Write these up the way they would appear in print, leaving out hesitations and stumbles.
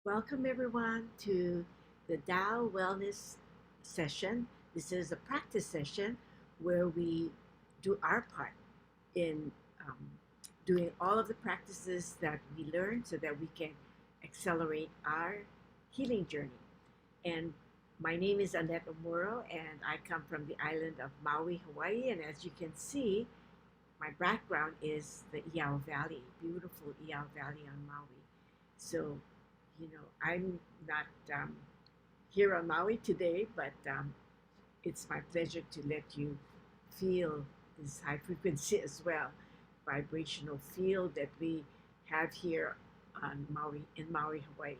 Welcome everyone to the Tao Wellness session. This is a practice session where we do our part in um, doing all of the practices that we learn so that we can accelerate our healing journey. And my name is Annette Omuro, and I come from the island of Maui, Hawaii. And as you can see, my background is the Iao Valley, beautiful Iao Valley on Maui. So, I'm not here on Maui today, but it's my pleasure to let you feel this high frequency as well, vibrational field that we have here on Maui, in Maui, Hawaii.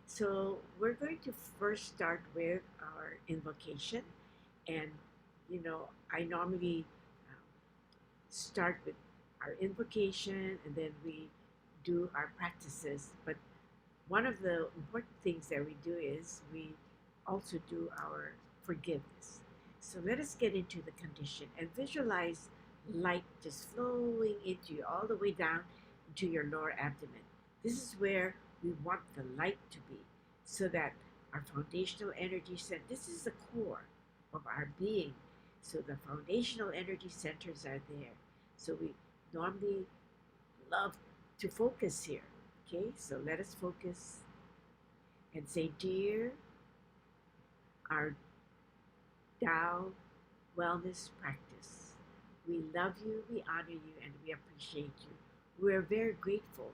So we're going to first start with our invocation, and I normally start with our invocation and then we do our practices. But one of the important things that we do is we also do our forgiveness. So let us get into the condition and visualize light just flowing into you all the way down into your lower abdomen. This is where we want the light to be so that our foundational energy center, this is the core of our being. So the foundational energy centers are there. So we normally love to focus here. Okay, so let us focus and say, Dear our Tao Wellness Practice, we love you, we honor you, and we appreciate you. We are very grateful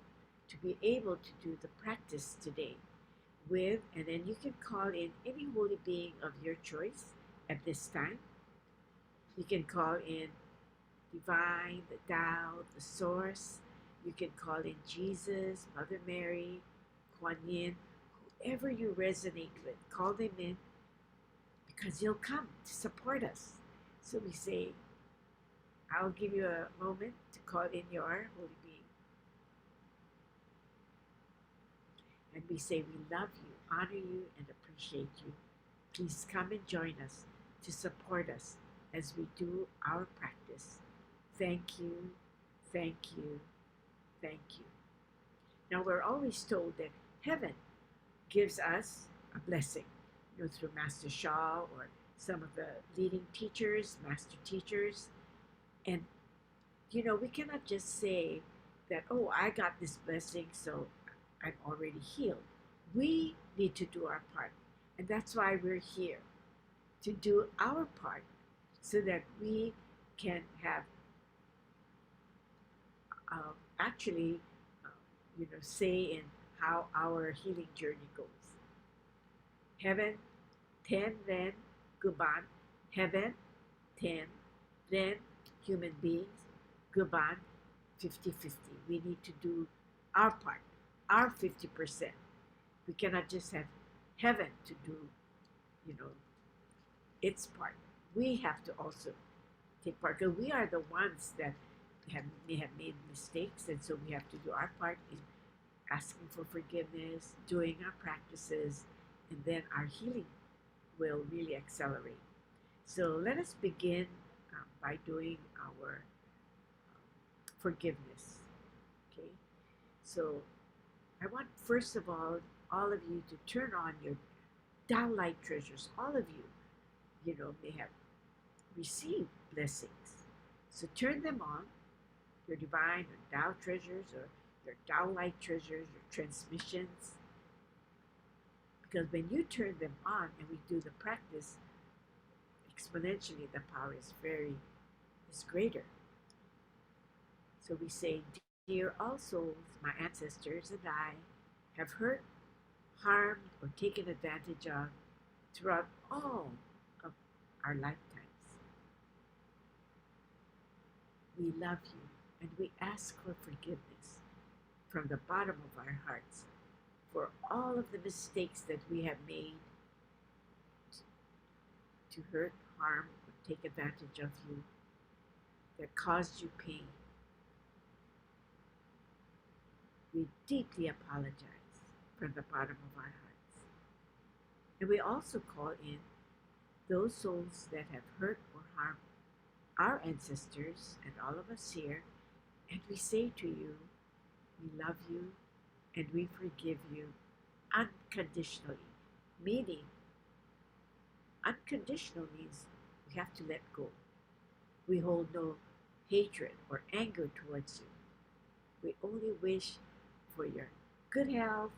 to be able to do the practice today with, and then you can call in any holy being of your choice at this time. You can call in divine, the Tao, the source. You can call in Jesus, Mother Mary, Kuan Yin, whoever you resonate with. Call them in because you'll come to support us. So we say, I'll give you a moment to call in your holy being. And we say, we love you, honor you, and appreciate you. Please come and join us to support us as we do our practice. Thank you, thank you, thank you. Now, we're always told that heaven gives us a blessing, through Master Shah or some of the leading teachers, master teachers. And, we cannot just say that, oh, I got this blessing, so I'm already healed. We need to do our part. And that's why we're here, to do our part so that we can have actually, say in how our healing journey goes. Heaven, 10, then Guban. Heaven, 10, then human beings, Guban, 50-50. We need to do our part, our 50%. We cannot just have heaven to do, its part. We have to also take part because we are the ones that may have made mistakes, and so we have to do our part in asking for forgiveness, doing our practices, and then our healing will really accelerate. So let us begin by doing our forgiveness. Okay, so I want first of all of you to turn on your Tao light treasures. All of you, may have received blessings. So turn them on, your divine or Tao treasures or your Tao light treasures, your transmissions. Because when you turn them on and we do the practice, exponentially the power is greater. So we say, Dear all souls, my ancestors and I have hurt, harmed, or taken advantage of throughout all of our lifetimes. We love you and we ask for forgiveness from the bottom of our hearts for all of the mistakes that we have made to hurt, harm, or take advantage of you that caused you pain. We deeply apologize from the bottom of our hearts. And we also call in those souls that have hurt or harmed our ancestors and all of us here, and we say to you, we love you and we forgive you unconditionally, meaning unconditional means we have to let go. We hold no hatred or anger towards you. We only wish for your good health,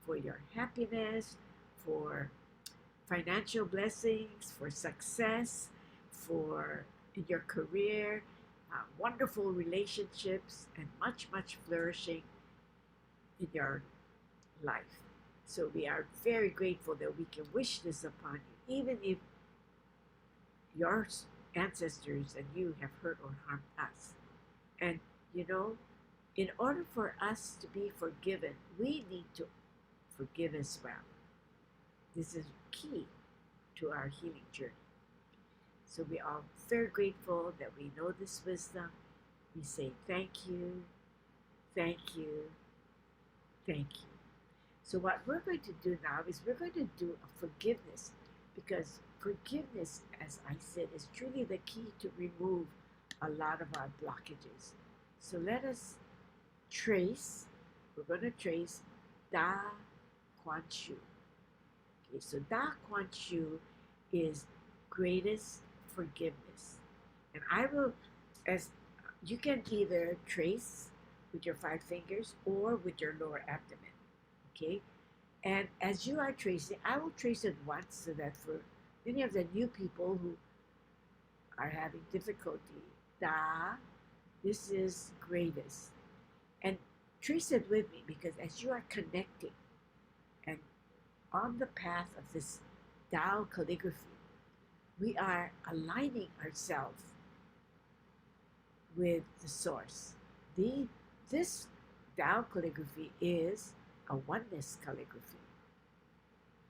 for your happiness, for financial blessings, for success, for in your career, wonderful relationships, and much, much flourishing in your life. So we are very grateful that we can wish this upon you, even if your ancestors and you have hurt or harmed us. And you know, in order for us to be forgiven, we need to forgive as well. This is key to our healing journey. So we are very grateful that we know this wisdom. We say thank you, thank you, thank you. So what we're going to do now is we're going to do a forgiveness, because forgiveness, as I said, is truly the key to remove a lot of our blockages. So let us trace, we're going to trace Da Kuan Shu. Okay, so Da Kuan Shu is greatest forgiveness. And I will, as you can either trace with your 5 fingers or with your lower abdomen. Okay, and as you are tracing, I will trace it once so that for many of the new people who are having difficulty, Da, this is greatest. And trace it with me, because as you are connecting and on the path of this Tao calligraphy, we are aligning ourselves with the source. This Tao calligraphy is a oneness calligraphy.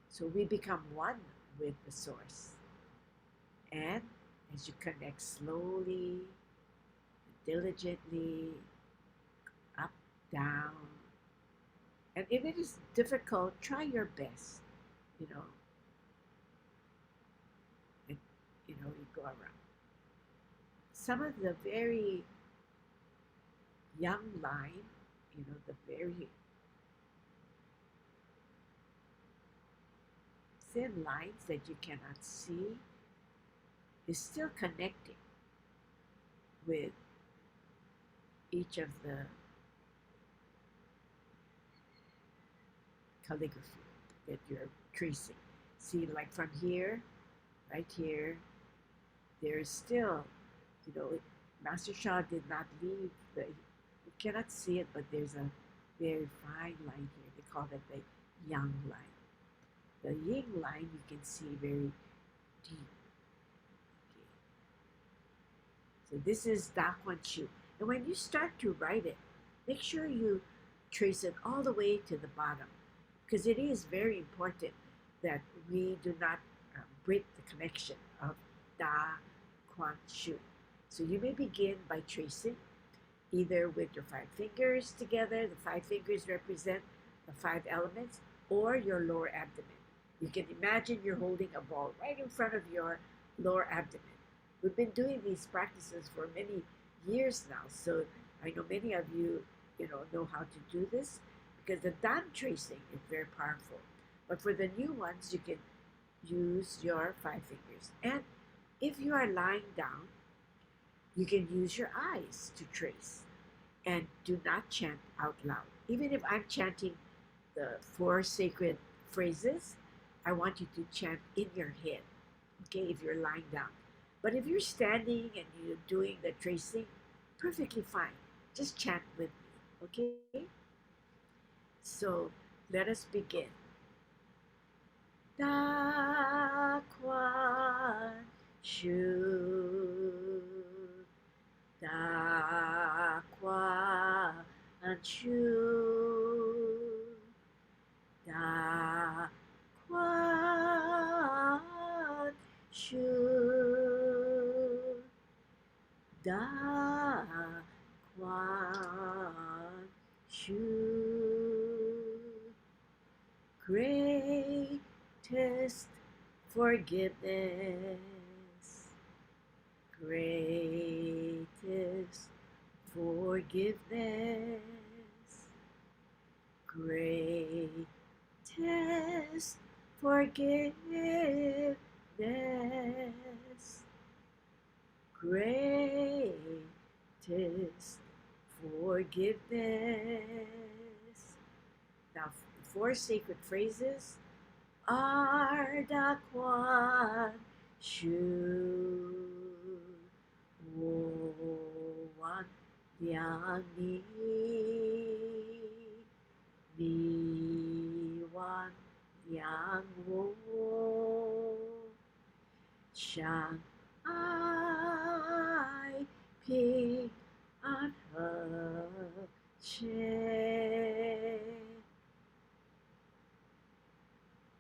So we become one with the source. And as you connect slowly, diligently, up, down, and if it is difficult, try your best, and you go around. Some of the very young line, the very thin lines that you cannot see, is still connecting with each of the calligraphy that you're tracing. See, like from here, right here, there's still, Master Sha did not leave you cannot see it, but there's a very fine line here. They call it the yang line. The yin line you can see very deep. Okay. So this is Da Kuan Shu. And when you start to write it, make sure you trace it all the way to the bottom, because it is very important that we do not break the connection of Da Kuan Shu. So you may begin by tracing either with your 5 fingers together. The 5 fingers represent the 5 elements, or your lower abdomen. You can imagine you're holding a ball right in front of your lower abdomen. We've been doing these practices for many years now, so I know many of you, know how to do this, because the Dan tracing is very powerful. But for the new ones, you can use your 5 fingers. And if you are lying down, you can use your eyes to trace. And do not chant out loud. Even if I'm chanting the 4 sacred phrases, I want you to chant in your head, okay, if you're lying down. But if you're standing and you're doing the tracing, perfectly fine. Just chant with me, okay? So let us begin. Da Kuan Shu, Da Kuan Shu, Da Kuan Shu, Da Kuan Shu. Greatest forgiveness, greatest forgiveness, greatest forgiveness, greatest forgiveness. Now, four sacred phrases are the Kwan Shu Wan Liang Ni Ni Wan Liang Wo Shang Ai Ping An He Che.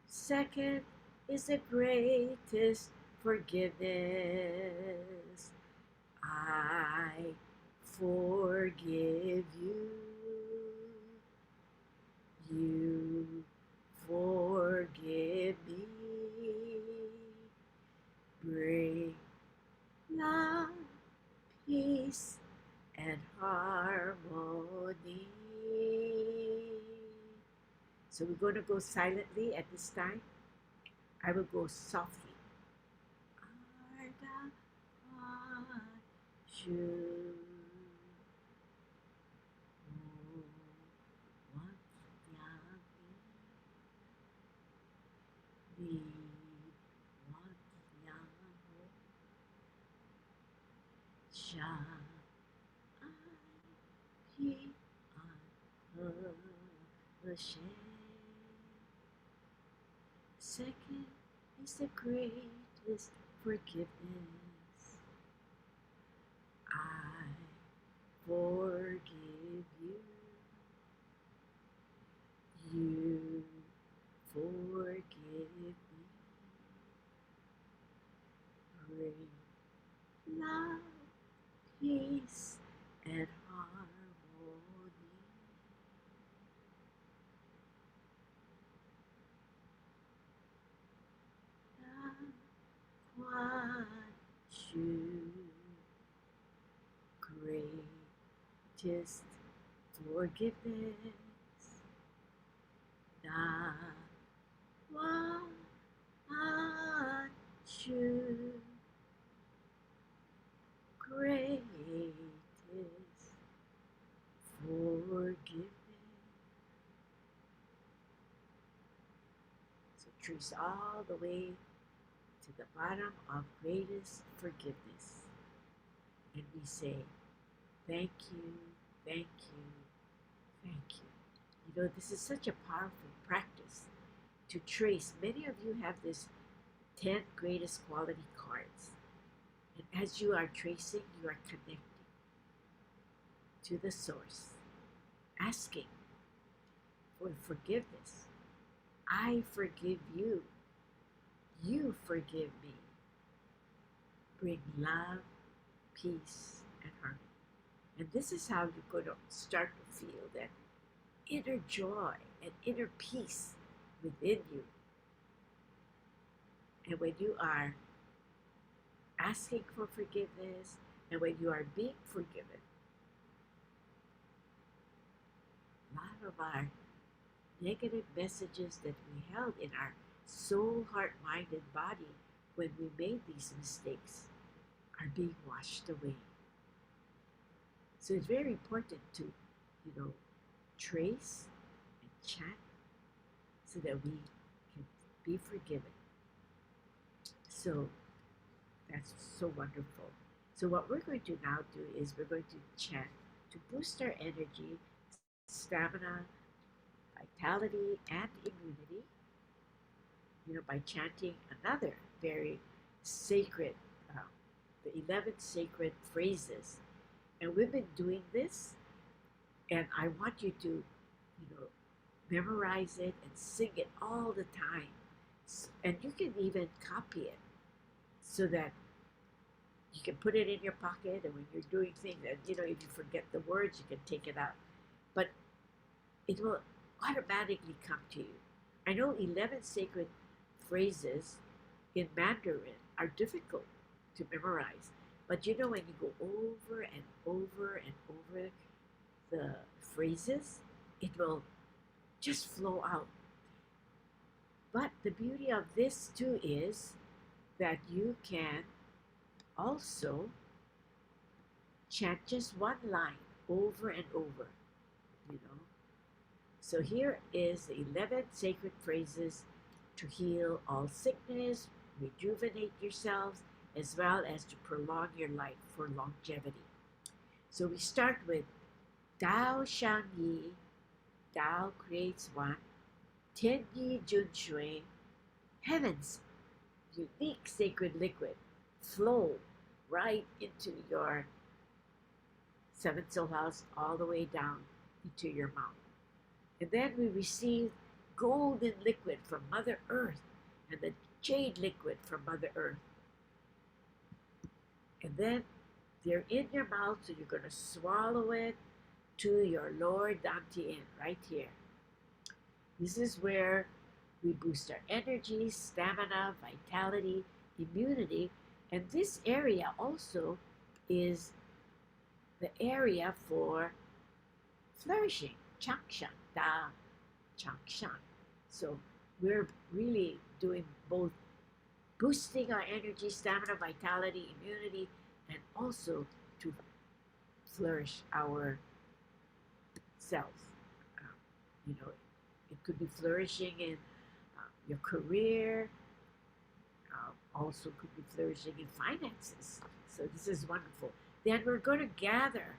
Second is the greatest forgiveness. I forgive you. You forgive me. Bring love, peace, and harmony. So we're going to go silently at this time. I will go softly. Arda Shu Wan Yang Ni Wan Yang Sha Ai Pi An He She. Second is the greatest forgiveness. I forgive you. You forgive me. Bring love, peace, and harmony. Kwan Shu, greatest forgiveness. Da Wan Shu, greatest forgiveness. So trace all the way to the bottom of greatest forgiveness. And we say, thank you, thank you, thank you. You know, this is such a powerful practice to trace. Many of you have this 10 greatest quality cards. And as you are tracing, you are connecting to the source, asking for forgiveness. I forgive you. You forgive me. Bring love, peace, and harmony. And this is how you're going to start to feel that inner joy and inner peace within you. And when you are asking for forgiveness and when you are being forgiven, a lot of our negative messages that we held in our soul, heart, mind, and body when we made these mistakes are being washed away. So it's very important to, trace and chant so that we can be forgiven. So that's so wonderful. So what we're going to now do is we're going to chant to boost our energy, stamina, vitality, and immunity, by chanting another very sacred, the 11 sacred phrases. And we've been doing this, and I want you to, memorize it and sing it all the time. And you can even copy it so that you can put it in your pocket, and when you're doing things, and if you forget the words, you can take it out. But it will automatically come to you. I know 11 sacred phrases in Mandarin are difficult to memorize, but when you go over and over and over the phrases, it will just flow out. But the beauty of this too is that you can also chant just one line over and over, you know. So here is the 11 sacred phrases to heal all sickness, rejuvenate yourselves, as well as to prolong your life for longevity. So we start with Tao Shang Yi, Tao creates one, Tian Yi Jun Shui, heaven's unique sacred liquid flow right into your seventh soul house all the way down into your mouth. And then we receive golden liquid from Mother Earth and the jade liquid from Mother Earth. And then they're in your mouth, so you're going to swallow it to your lower dantian right here. This is where we boost our energy, stamina, vitality, immunity, and this area also is the area for flourishing, changshan, da, changshan. So we're really doing both boosting our energy, stamina, vitality, immunity, and also to flourish our selves. It could be flourishing in your career, also could be flourishing in finances. So this is wonderful. Then we're going to gather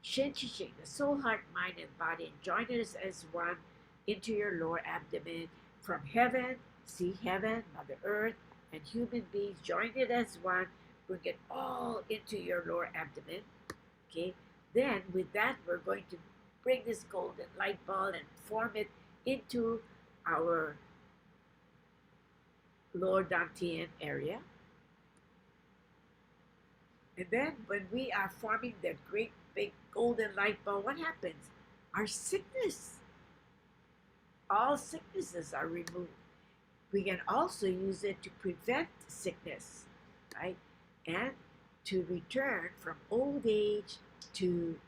Shen Qi Xing, the soul, heart, mind, and body, and join us as one into your lower abdomen. From heaven, see heaven, Mother Earth, and human beings, join it as one. Bring it all into your lower abdomen. Okay. Then with that, we're going to bring this golden light ball and form it into our lower dantian area. And then when we are forming that great big golden light ball, what happens? Our sickness, all sicknesses are removed. We can also use it to prevent sickness, right? And to return from old age to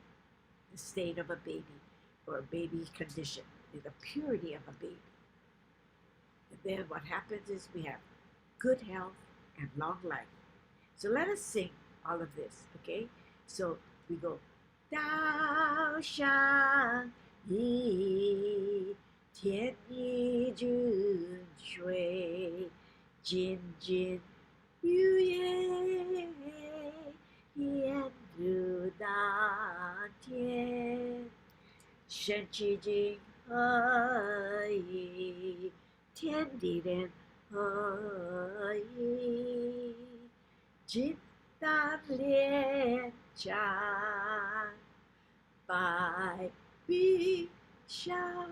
the state of a baby or a baby condition, the purity of a baby. And then what happens is we have good health and long life. So let us sing all of this, okay? So we go, Tao Shang Yi, Tian Yi Jun Shui, Jin Jin Yu Ye, Yan Ru Da Tian, Shen Qi Jing He Yi, Tian Di Ren He Yi, Jin Dan Lian Chan, Bai Bi Sha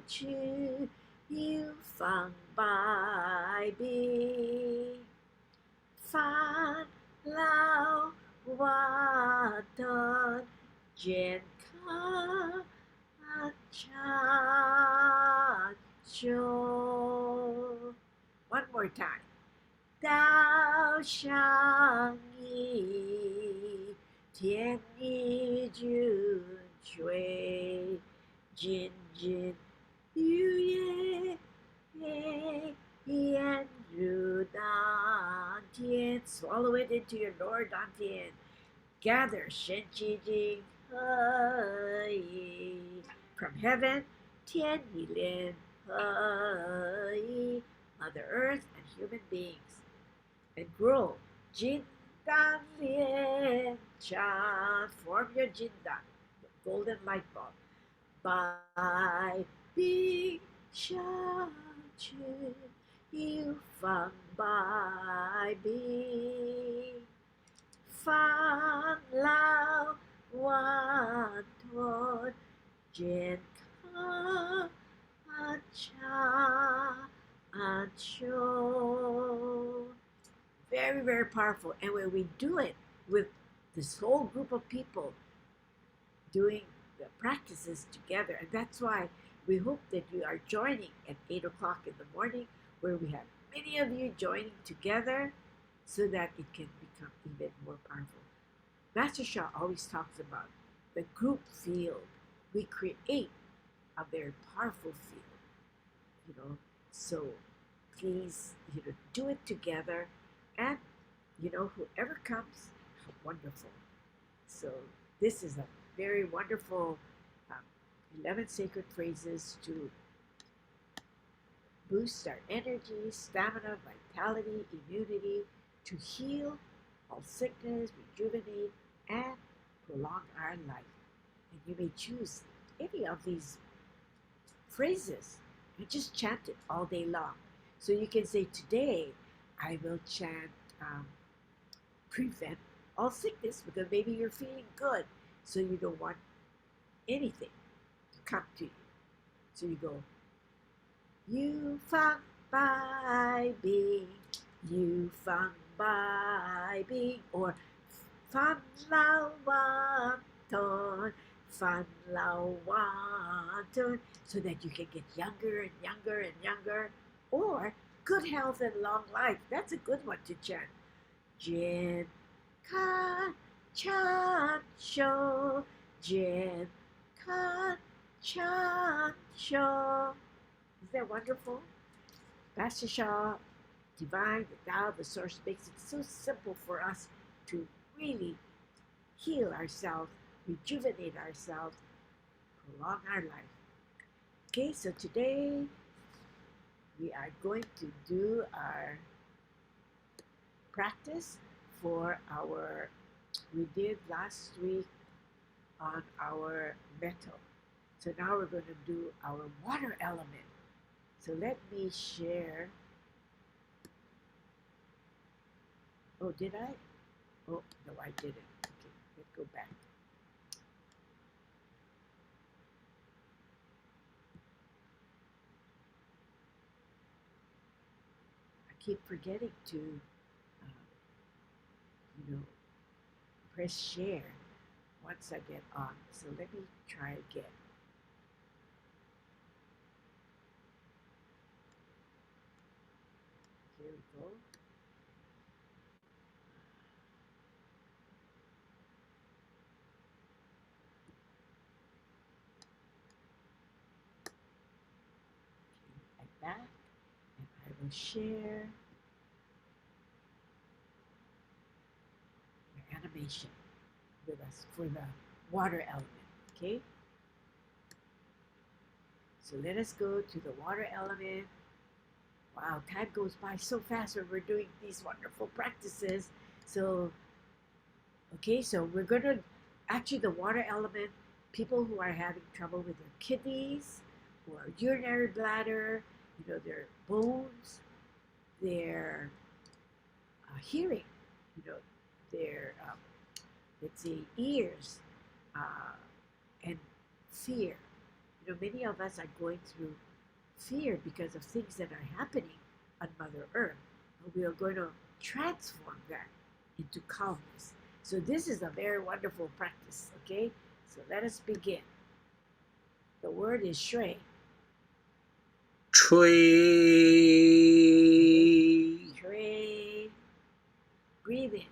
Chu, Yu Fang Bai Bi, Fan Lao Wa Dan, Jian Ka Chan Shou. One more time. Tao Shang Yi, Tian Yi Jun Shui, Jin Jin Yu Ye, Yan Ru Dan Tian. Swallow it into your lower dantian. Gather Shen Qi Jing He. From heaven, Tian Yi Lin He, Mother Earth and human beings. And grow Jin Dan Lian Chan. Form your Jin Dan, the golden light bulb. Bai Bi Sha Chu, Yu Fang Bai Bi, Fan Lao Wan Ton, Jian Ka Cha Shou. Very, very powerful. And when we do it with this whole group of people doing the practices together, and that's why we hope that you are joining at 8 o'clock in the morning, where we have many of you joining together so that it can become even more powerful. Master Sha always talks about the group field. We create a very powerful field, So please, do it together, and whoever comes, wonderful. So this is a very wonderful um, 11 sacred phrases to boost our energy, stamina, vitality, immunity, to heal all sickness, rejuvenate, and prolong our life. And you may choose any of these phrases and just chant it all day long. So you can say, today I will chant prevent all sickness, because maybe you're feeling good, so you don't want anything to come to you. So you go, you fang bai bing, you fang bai bing, or fan lao wan ton, fan lao wan ton, so that you can get younger and younger and younger. Or good health and long life. That's a good one to chant. Jin kan chan sho, Jin kan chan sho. Isn't that wonderful? Master Shah, Divine, the Tao, the Source, makes it so simple for us to really heal ourselves, rejuvenate ourselves, prolong our life. Okay, so today we are going to do our practice for we did last week on our metal. So now we're going to do our water element. So let me share. Oh, did I? Oh, no, I didn't. Okay, let's go back. I keep forgetting to, press share once I get on. So let me try again. Here we go. Like that. And I will share the animation with us for the water element. Okay? So let us go to the water element. Wow, time goes by so fast when we're doing these wonderful practices. So, okay, so we're going to, actually the water element, people who are having trouble with their kidneys or urinary bladder, their bones, their hearing, their, let's say, ears, and fear. Many of us are going through fear because of things that are happening on Mother Earth. And we are going to transform that into calmness. So this is a very wonderful practice, okay? So let us begin. The word is shui. 吹 Shui. Breathe in.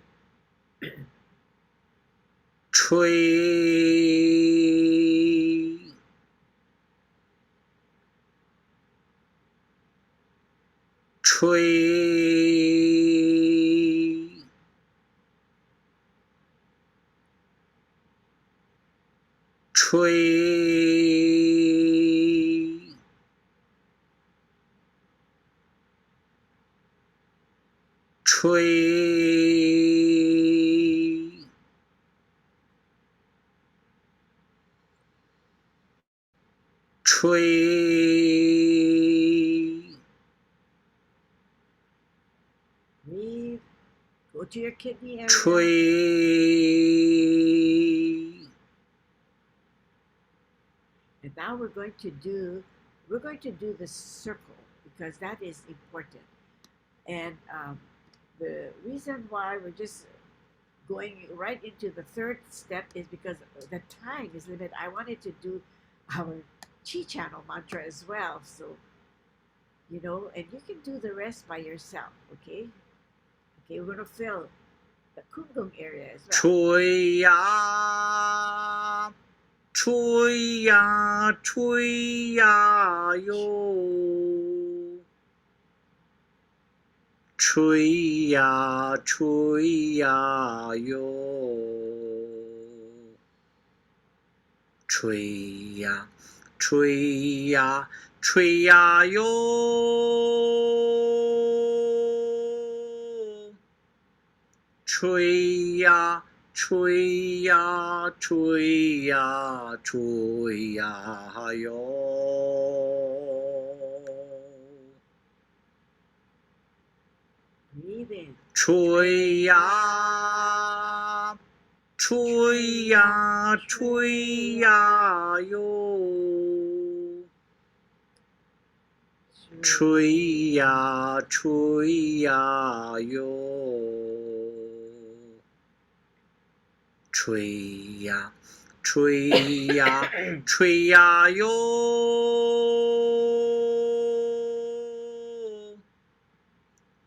吹 吹 吹 吹 吹 Breathe. Go to your kidney area. 吹 And now we're going to do the circle, because that is important. And the reason why we're just going right into the third step is because the time is limited. I wanted to do our chi channel mantra as well. So, and you can do the rest by yourself, okay? Okay, we're going to fill the Kungum area as well. 吹呀，吹呀，吹呀哟，吹呀吹呀哟，吹呀吹呀吹呀哟，吹呀吹呀吹呀吹呀哟。Breathe in. 吹呀，吹呀，吹呀哟，吹呀，吹呀哟，吹呀，吹呀，吹呀哟。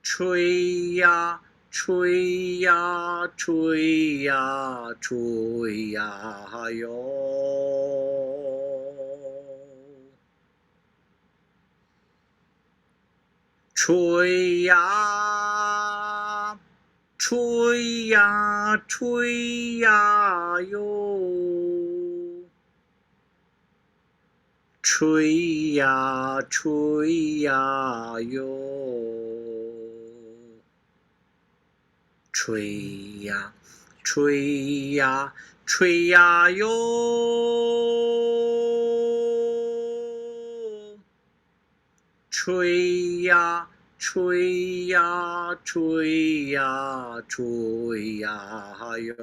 吹呀，吹呀，吹呀，吹呀哟。吹呀，吹呀，吹呀哟。吹呀，吹呀哟。吹呀，吹呀，吹呀哟，吹呀，吹呀，吹呀，吹呀哟。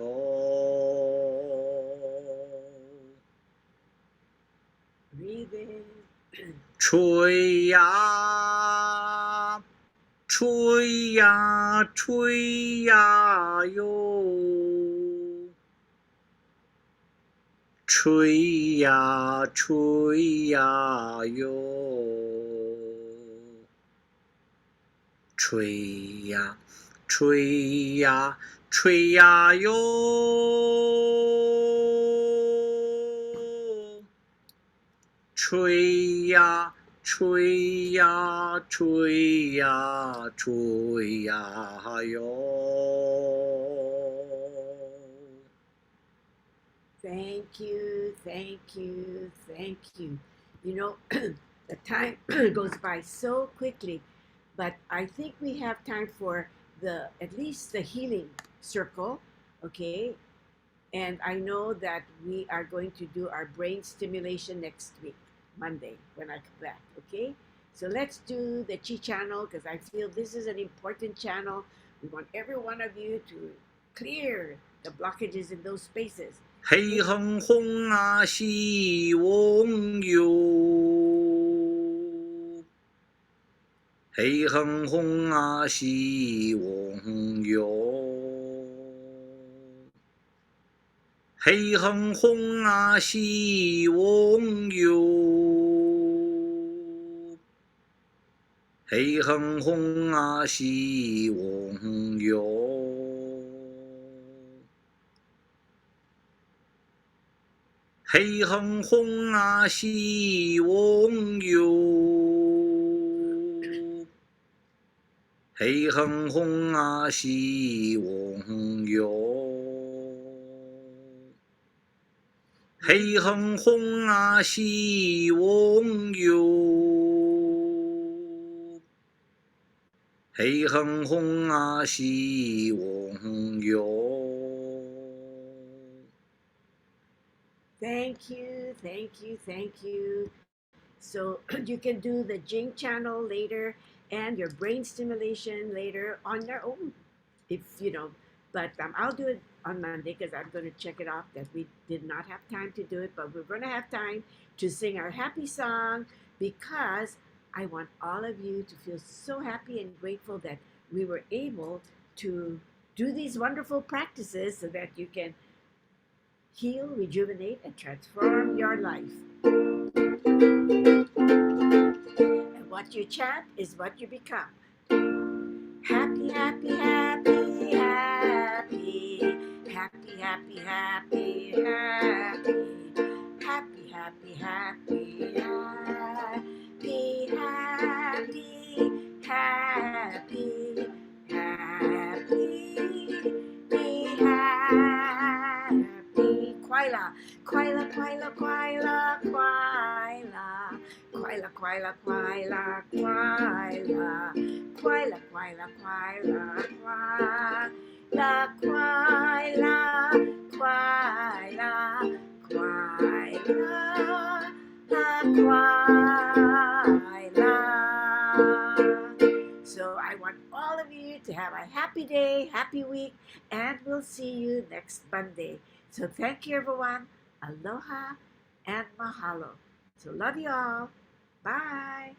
Breathe in. 吹呀，吹呀，吹呀哟，吹呀，吹呀哟，吹呀，吹呀，吹呀哟，吹呀，吹呀，吹呀，吹呀哟。Thank you, thank you, thank you. You know, the time goes by so quickly, but I think we have time for at least the healing circle, okay? And I know that we are going to do our brain stimulation next week, Monday, when I come back, okay? So let's do the Chi channel because I feel this is an important channel. We want every one of you to clear the blockages in those spaces. 黑哼哼啊，西翁哟，黑哼哼啊，西翁哟，黑哼哼啊，西翁哟，黑哼哼啊，西翁哟。黑哼哼啊，西翁哟，黑哼哼啊，西翁哟，黑哼哼啊，西翁哟，黑哼哼啊，西翁哟。Thank you, thank you, thank you. So you can do the Jing channel later and your brain stimulation later on your own, if you know. But I'll do it on Monday because I'm going to check it off that we did not have time to do it, but we're going to have time to sing our happy song because I want all of you to feel so happy and grateful that we were able to do these wonderful practices so that you can heal, rejuvenate, and transform your life. And what you chant is what you become. Happy, happy, happy, happy, happy, happy, happy, happy, happy, happy, happy, happy, happy, happy, Quaila, quaila, quaila. Quaila, quaila, quaila, quaila. Quaila, quaila, quaila, quaila, quaila, quaila, quaila, quaila. So I want all of you to have a happy day, happy week, and we'll see you next Monday. So thank you, everyone. Aloha and mahalo. So love you all. Bye.